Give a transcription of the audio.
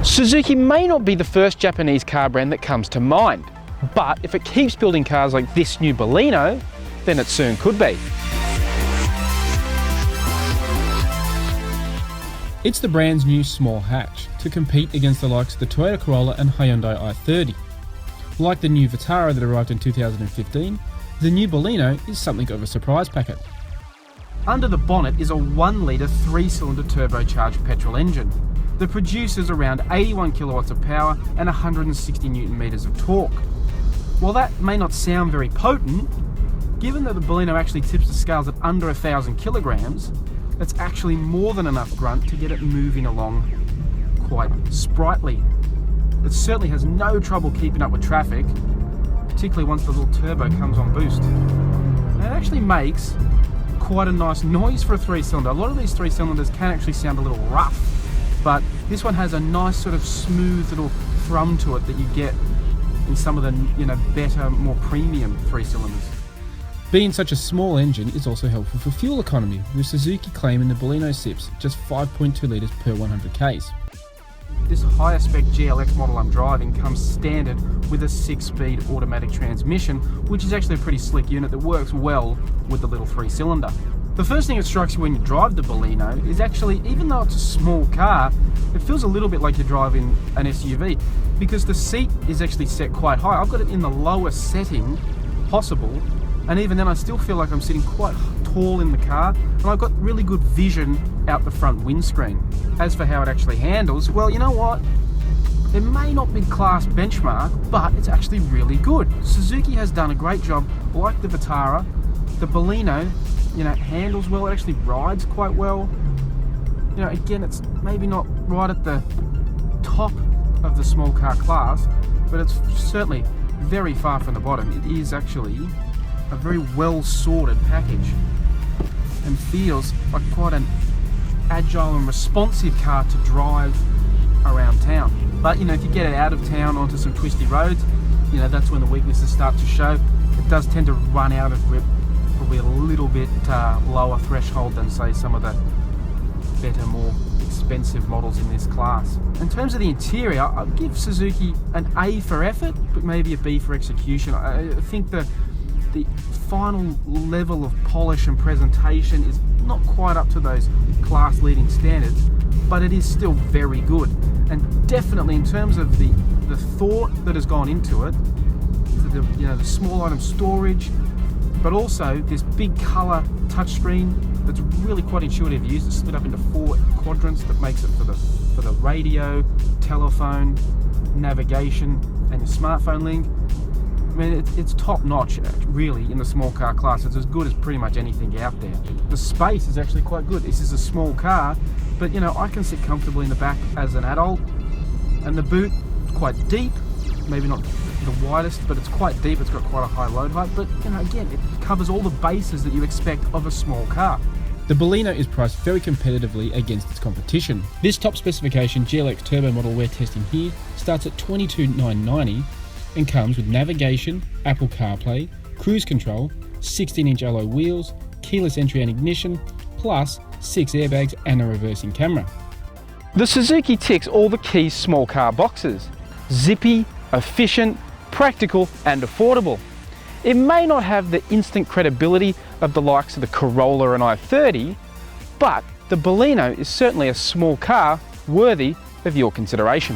Suzuki may not be the first Japanese car brand that comes to mind, but if it keeps building cars like this new Baleno, then it soon could be. It's the brand's new small hatch to compete against the likes of the Toyota Corolla and Hyundai i30. Like the new Vitara that arrived in 2015, the new Baleno is something of a surprise packet. Under the bonnet is a 1 litre 3-cylinder turbocharged petrol engine that produces around 81 kilowatts of power and 160 newton meters of torque. While that may not sound very potent, given that the Baleno actually tips the scales at under 1,000 kilograms, it's actually more than enough grunt to get it moving along quite sprightly. It certainly has no trouble keeping up with traffic, particularly once the little turbo comes on boost. And it actually makes quite a nice noise for a 3-cylinder. A lot of these 3-cylinders can actually sound a little rough, but this one has a nice sort of smooth little thrum to it that you get in some of the better, more premium 3-cylinders. Being such a small engine is also helpful for fuel economy, with Suzuki claiming the Baleno sips just 5.2 litres per 100 k's. This higher spec GLX model I'm driving comes standard with a 6-speed automatic transmission, which is actually a pretty slick unit that works well with the little 3-cylinder. The first thing that strikes you when you drive the Baleno is actually, even though it's a small car, it feels a little bit like you're driving an SUV, because the seat is actually set quite high. I've got it in the lowest setting possible, and even then I still feel like I'm sitting quite tall in the car, and I've got really good vision out the front windscreen. As for how it actually handles, well, you know what? It may not be class benchmark, but it's actually really good. Suzuki has done a great job, like the Vitara. The Baleno, handles well, it actually rides quite well. Again, it's maybe not right at the top of the small car class, but it's certainly very far from the bottom. It is actually a very well sorted package and feels like quite an agile and responsive car to drive around town. But if you get it out of town onto some twisty roads, that's when the weaknesses start to show. It does tend to run out of grip, probably a little bit lower threshold than say some of the better, more expensive models in this class. In terms of the interior, I'd give Suzuki an A for effort, but maybe a B for execution. I think the final level of polish and presentation is not quite up to those class-leading standards, but it is still very good. And definitely in terms of the thought that has gone into it, the small item storage, but also this big colour touchscreen that's really quite intuitive to use. It's split up into 4 quadrants that makes it for the radio, telephone, navigation, and your smartphone link. I mean, it's top notch, really, in the small car class. It's as good as pretty much anything out there. The space is actually quite good. This is a small car, but I can sit comfortably in the back as an adult. And the boot is quite deep, maybe not the widest, but it's quite deep. It's got quite a high load height, but again, it covers all the bases that you expect of a small car. The Baleno is priced very competitively against its competition. This top specification GLX turbo model we're testing here starts at $22,990 and comes with navigation, Apple CarPlay, cruise control, 16-inch alloy wheels, keyless entry and ignition, plus 6 airbags and a reversing camera. The Suzuki ticks all the key small car boxes: zippy, efficient, practical and affordable. It may not have the instant credibility of the likes of the Corolla and i30, but the Baleno is certainly a small car worthy of your consideration.